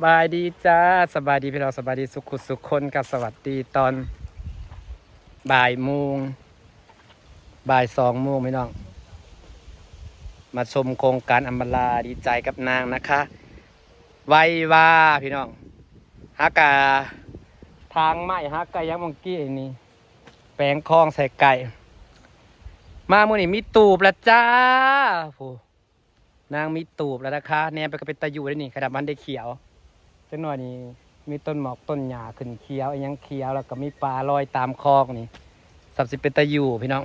บายดีจ้าสบายดีพี่น้องสบายดีสุขุสุขคนกับสวัสดีตอนบ่ายโมงบ่าย2 โมงพี่น้องมาชมโครงการอัมบาลาดีใจกับนางนะคะไวว่าพี่น้องฮักกาทางไม้ฮักกายังมองกี้นี่แปลงคลองใส่ไก่มาเมื่อนี้มีตูบแล้วจ้าโอ้นางมีตูบแล้วนะคะแนมไปก็เป็นตะยูได้นี่ขนาดมันได้เขียวจังหน่อยนี่มีต้นหมอกต้นหญ้าขึ้นเขียวยังเขียวแล้วก็มีปลาลอยตามคลองนี่30เป็นตะยูพี่น้อง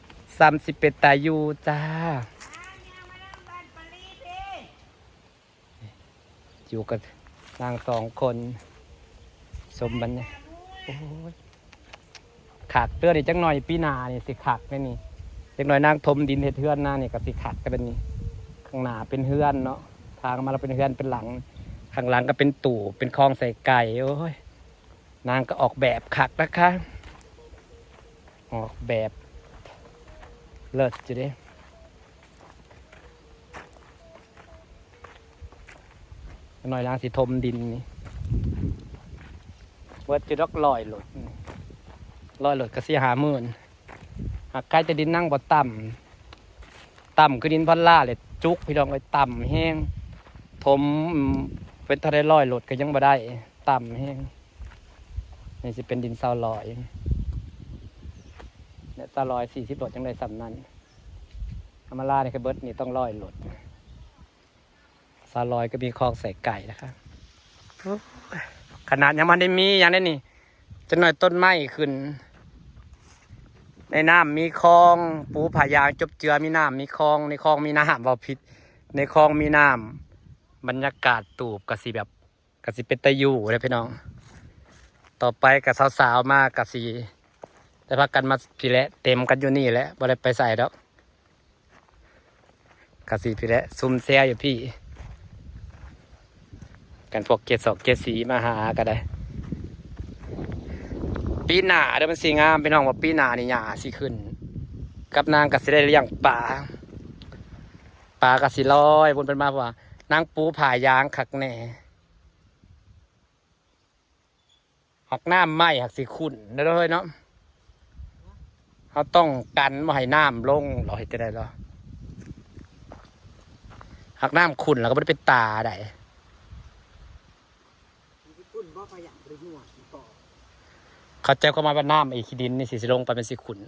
30เป็นตะยูจ้าอยู่กับนาง2 คนสมบันเนี่ยโอ้ยขาดเตื้อนี่จังหน่อยปีนานี่สิขาดไหมนี่จังหน่อยนางทมดินเฮ็ดเฮือนหน้านี่ก็สิขาดกันนี่ข้างหน้าเป็นเฮือนเนาะทางมาเราเป็นเฮือนเป็นหลังข้างหลังก็เป็นตู่เป็นคลองใส่ไก่โอ้ยนางก็ออกแบบขักนะคะออกแบบเลิศจุดเด้หน่อยนางสิทมดินนี่เวิร์ดจุดลอยหลดก็สิ50,000หากใกล้จะดินนั่งบ่ต่ำคือดินพันล่าเลยจุกพี่น้องเลยต่ำแห้งทมเป็นทะเลลอยหลดก็ยังบ่ได้ต่ำแห้งนี่จะเป็นดินซาวลอยเนี่ยซาวลอย40 โลจังได้สำนั้นธรรมราเนี่ยคือเบิร์ดนี่ต้องลอยหลดซาวลอยก็มีคลองใส่ไก่นะครับขนาดยังมันได้มีอย่างนี้นี่จะหน่อยต้นไม้ขึ้นในน้ำมีคลองปูผายางจบเจือมีน้ำมีคลองในคลองมีน้ำบ่ผิดในคลองมีน้ำบรรยากาศตูบกะสิแบบกะสิเป็นตะยูเลยพี่น้องต่อไปกับสาวๆมากกะสิแต่พักกันมาพี่แหละเต็มกันอยู่นี่แหละบ่ได้ไปใส่แล้วกะสิพี่แหละซุ่มแซ่อยู่พี่กันพวกเกศสีมาหาก็ได้ปีหน้าเดี๋ยวมันสีงามพี่น้องว่าปีหน้านี่หญ้าสิขึ้นกับนางกะสิได้เลี้ยงปลากะสิลอยบนเป็นมาว่านางปูผายางขักแน่หักน้ำไหมหักสิขุ่นได้เลยเนาะเขาต้องกันไม่ให้น้ำลงเราเห็นจะได้หรอหักน้ำขุ่นแล้วก็ไม่ได้เป็นตาได้เขาเจ้าก็มาเป็นน้ำไอ้ขี้ดินนี่สิลงไปเป็นสิขุ่น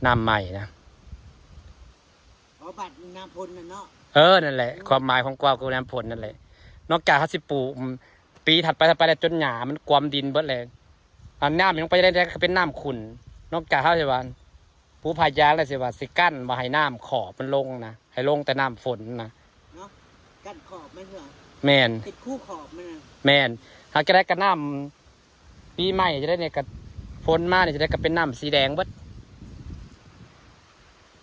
น้ำใหม่นะบัตรน้ำพลเนาะนั่นแหละความหมายของกวาวคือน้ำพลนั่นแหละนอกจากเขาสิปลูกปีถัดไปแล้วจนหญ้ามันกวมดินเบิดเลยน้ำมันไปได้ก็เป็นน้ำขุ่นนอกจากเขาสิว่าปูพายางเลยสิว่าสิกั้นมาให้น้ำขอบมันลงนะให้ลงแต่น้ำฝนนะเนาะกั้นขอบไม่เหรอแมนติดคู่ขอบมันแมนเขาจะได้กระน้ำปีใหม่จะได้เนี่ยกระฝนมาเนี่ยจะได้กระเป็นน้ำสีแดงเบิด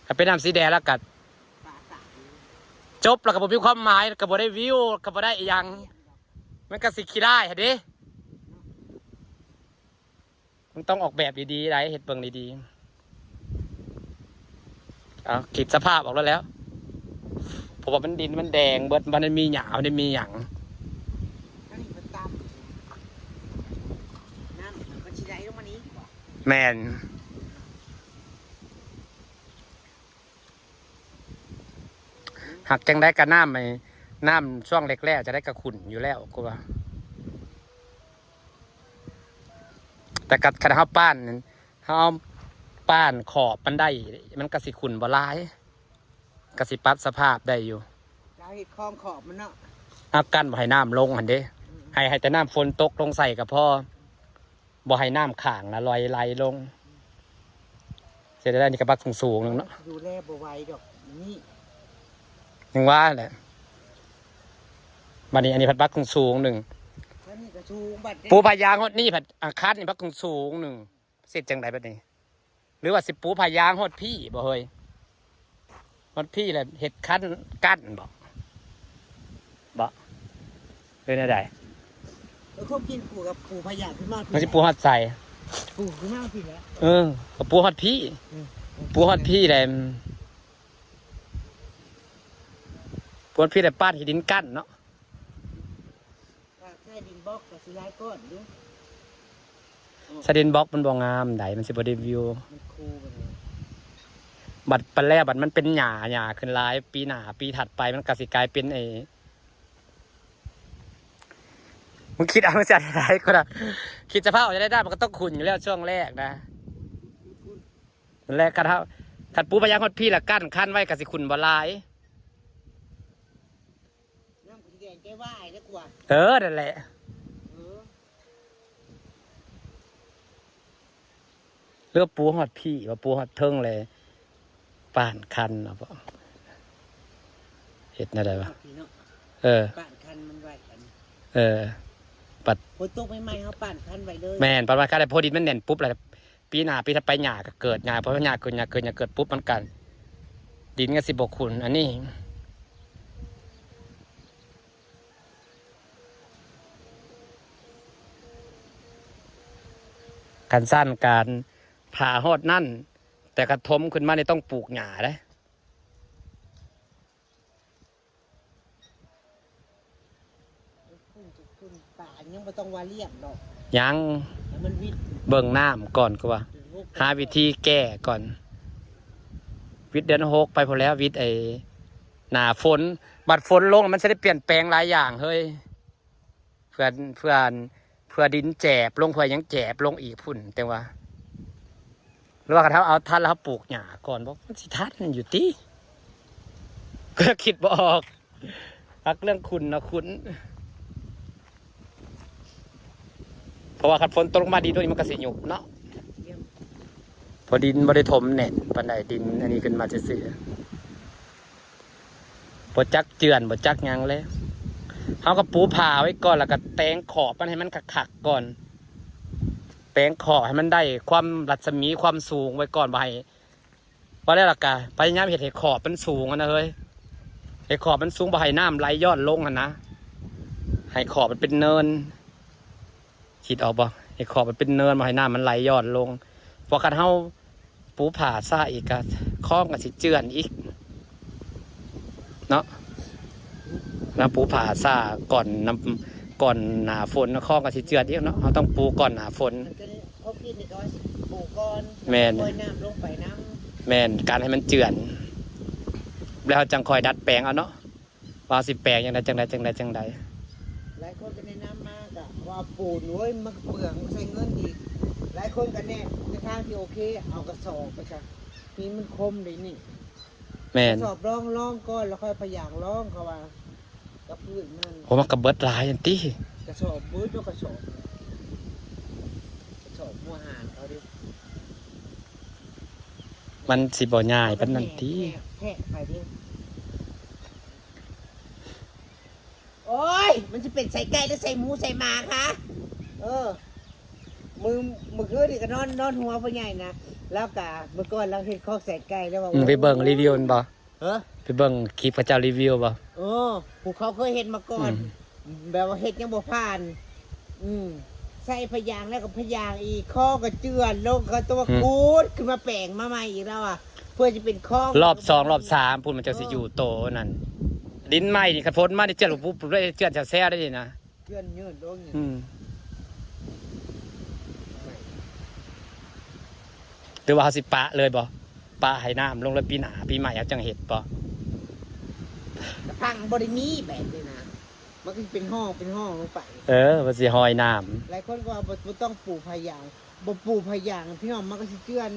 ถ้าเป็นน้ำสีแดงแล้วกัดจบแล้วก็บ่มีความหมายก็บ่ได้วิวก็บ่ได้อีหยังมันก็สิขี้ได้เห็นดิมันต้องออกแบบดีๆไรเห็ดเบิ่งดีๆเอาขีดสภาพออกแล้วผมว่ามันดินมันแดงเบิดมันมีหยามันมีหยังแมนหักจังได้กระน้ำช่วงแรกๆจะได้กระขุ่นอยู่แล้วกูว่าแต่กัดขนาดป้านขอบมันได้มันกระสิขุ่นบ่ร้ายกระสิปรับสภาพได้อยู่เราเห็ดคลองขอบมันเนาะเอากันบ่ให้น้ำลงหันเด้ให้แต่น้ำฝนตกลงใส่กับพ่อบ่ให้น้ำข่างนะลอยไหลลงเสร็จได้นี่กระบักสูงๆนึงเนาะดูแลบ่ไหวดอกนี่ยังว่าแหละบัดนี้อันนี้พัดบักสูงหนึ่งปูพายางฮอดนี่ผัดอาคาดนี่พักสูงหนึ่งเสร็จจังไดแบบนี้หรือว่าสิปูพายางฮอดพี่บ่เฮยฮอดพี่แหละเห็ดขั้นกั้นบ่เป็นอะไรเขากินปูกับปูพายางขึ้นมามันสิปูฮอดใส่ปูขึ้นมาพี่แล้วกับปูฮอดพี่ปูฮอดพี่แหละปูฮอดพี่แหละป้านหินกั้นเนาะ ส่ดินบล็อกกับสิไลก้อนดู สดินบล็อกมันบ่งามไดมันสิบ่ได้วิว มันคูไปเลย บัดปันแรกบัดมันเป็นหญ้าขึ้นหลายปีหน้าปีถัดไปมันก็สิกลายเป็นไอ้มึงคิดเอามาจากไหนก็ได้คิดจะพาออกจะได้มันก็ต้องขุ่นอยู่แล้วช่วงแรกนะแรกขัดปูพยางฮอดพี่ละกั้นขั้นไว้ก็สิขุ่นบ่หลาย น้ำสีแดงแก้ว่ายนะกว่า นั่นแหละ เออ เลือกปูฮอดพี่ว่าปูฮอดเทิงเลยป่านคันเนาะบ่เฮ็ดแนวใดวะ พี่เนาะ ปั่นคันมันไว้กัน ฝน ตกใหม่ๆเขาปั่นคันไว้เลย แม่นประมาณคันได้พอดินมันแน่นปุ๊บแล้วปีหน้าปีถัดไปหญ้าก็เกิดหญ้าเพราะว่าหญ้าเกิดปุ๊บมันกันดินก็สิบ่ขุ่นอันนี้การสั้นการผ่าฮอดนั่นแต่กระทมขึ้นมานี่ต้องปลูกหญ้าเด้ คุณป่ายังไม่ต้องว่าเรียบดอก ยัง แต่มันวิทย์ เบิ่งน้ำก่อนก็ว่า หาวิธีแก้ก่อน วิทย์เดือน6ไปพอแล้ววิทย์หนาฝนบัดฝนลงมันจะได้เปลี่ยนแปลงหลายอย่างเฮ้ยเพื่อดินแจบลงเพื่อยังแจบลงอีกพุ่นแต่ว่าหรือว่าเขาเอาทันแล้วเขาปลูกหญ้าก่อนบอกมันสิทันอยู่ติก็คิดบ่ออกพักเรื่องคุณนะคุณเพราะว่าคันฝนตกลงมาดีตัวนี้มันก็สิหยุบเนาะพอดินบ่ได้ถมแน่นปานใดดินอันนี้ขึ้นมาซื่อๆบ่จักเจือนบ่จักหยังเลยเฮาก็ปูผ่าไว้ก่อนแล้วก็แตงขอบมันให้มันคักๆก่อนแตงขอบให้มันได้ความรัศมีความสูงไว้ก่อนบ่ให้ว่าได้ล่ะกะพยายามเฮ็ดให้ขอบมันสูงนะเฮ้ยให้ขอบมันสูงบ่ให้น้ำไหลย้อนลงหั่นนะให้ขอบมันเป็นเนินคิดออกบ่ให้ขอบมันเป็นเนินบ่ให้น้ำมันไหลย้อนลงพอคันเฮาปูผ่าซ่าอีกก็คล้องก็สิเจือนอีกเนาะแล้วปูผ่าซ่าก่อนหน้าฝนคล้องก็สิเจือนอีกเนาะเฮาต้องปูก่อนหน้าฝน มันจะได้เขากินนี่ก็ว่าปลูกก่อน แม่น ปล่อยน้ำลงไปน้ แม่นการให้มันเจือน แล้วจังคอยดัดแปลงเอาเนาะว่าสิแปลงจังใดำหลายคนก็แนะนำมากอะว่าปูนเว้ยมันเปลืองใช้เงินอีกหลายคนก็แน่ในทางที่โอเคเอากระสอบไปจ้ะนี่มันคมเลยนี่ แม่ ก น ระสอบร่องก่อนแล้วค่อยพยางร่องเขาว่ากับพื้นมัน ผมมันก็เบิดหลายอันติ กระสอบบื้อตัวกระสอบหัวหานเขาดิ มันสิบ่ง่ายปานนั้นติ แทะไปดิโอ้ยมันจะเป็นใส่ไก่หรือใส่หมูใส่หมาคะมือคืนนี่ก็นอนหัวพ่อใหญ่นะแล้วกะเมื่อก่อนเราเห็นคอกใส่ไก่แล้วว่า ไปเบิ่งรีวิวมันบ่ เออ ไปเบิ่งคลิปพระเจ้ารีวิวบ่ ผู้เขาเคยเห็นมาก่อน แบบว่าเห็ดยังบ่ผ่าน ใส่พยางแล้วก็พยางอีกข้อก็เจือนลงก็ตัวกูดขึ้นมาแปลงมาใหม่อีกแล้วอ่ะเพื่อจะเป็นข้อ รอบ2รอบ3พุ่นมันจะสิอยู่โตนั่นดินใหม่นี่คันพ้นมาได้เจือนปุ๊บได้เจือนแซ่ๆได้นี่นะ เจือนยืดลง หรือว่าเฮาสิปะเลยบ่ปะให้น้ำลงแล้วปีหน้าปีใหม่เอาจังเฮ็ดบ่ พังบริมีแบบนี้นะมันก็เป็นห้องลงไป ว่าสิหอยน้ำ หลายคนก็ว่าบ่ต้องปลูกพะยางบ่ปลูกพะยางพี่น้องมันก็สิเจือน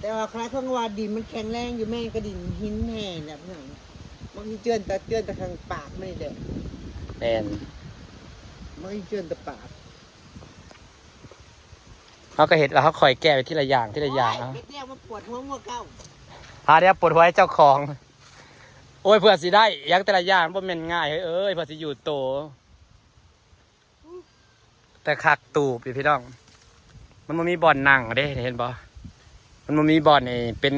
แต่ว่าคล้ายคนว่าดินมันแข็งแรงอยู่แม่งก็ดินหินแห้งแบบนั้นมันสิเจือนแต่ทางปากไม่ได้ แม่น มันสิเจือนแต่ปาก เขาก็เห็นแล้วเขาคอยแก้ไปทีละอย่างทีละอย่าง โเฮ็ดแล้วมันปวดหัวเก้า พาเนี้ยปวดหัวให้เจ้าของ โอ้ยเพื่อสิได้อยังแต่ละอย่างบ่แม่นง่ายเอ้ยเพื่อสิอยู่โต แต่คักตูบอยู่พี่น้อง มันบ่มีบ่อนนั่งเด้เห็นบ่มันบ่มีบ่อนนี่เป็น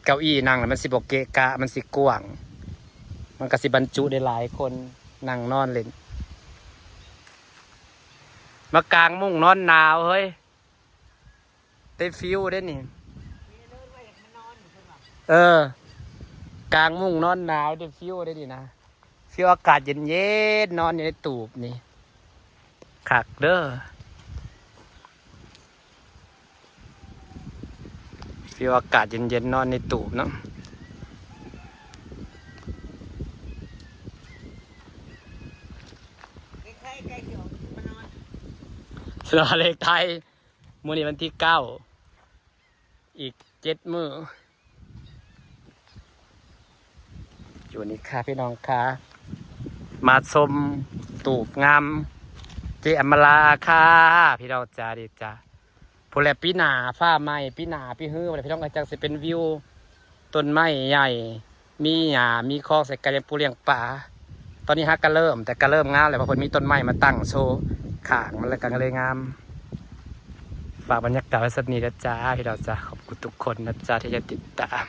เก้าอี้นั่งแล้วมันสิบ่เกะกะมันสิกว้าง มันก็สิบรรจุได้หลายคนนั่งนอนเล่นมากลางมุ้งนอนหนาวเฮ้ยได้ฟิวได้นี่กลางมุ้งนอนหนาวได้ฟิวได้ดินะฟิวอากาศเย็นๆนอนอยู่ในตูบนี่ คักเด้อฟีลอากาศเย็นๆนอนในตูบเนาะใกล้ๆใกล้จบมานอน สลาเลขไทยมื้อนี้วันที่9อีก7 มื้ออยู่นี่ค่ะพี่น้องค่ะมาชมตูบงามเจอมราค่ะพี่น้องจ้าดีจ้าพอแลปีหนาฟ้าใหม่ปีหนาปีฮื้ออะไรพี่น้องก็จังสิเป็นวิวต้นไม้ใหญ่มีหญ้ามีคลองใส่กระเลี้ยงปูเลี้ยงปลาตอนนี้ฮักก็เริ่มแต่ก็เริ่มงามเลยเพราะคนมีต้นไม้มาตั้งโชว์ขางมันเลยกันเลยงามฝากบรรยากาศไว้สักนิดนะจ้าพี่น้องจ้าขอบคุณทุกคนนะจ้าที่จะติดตาม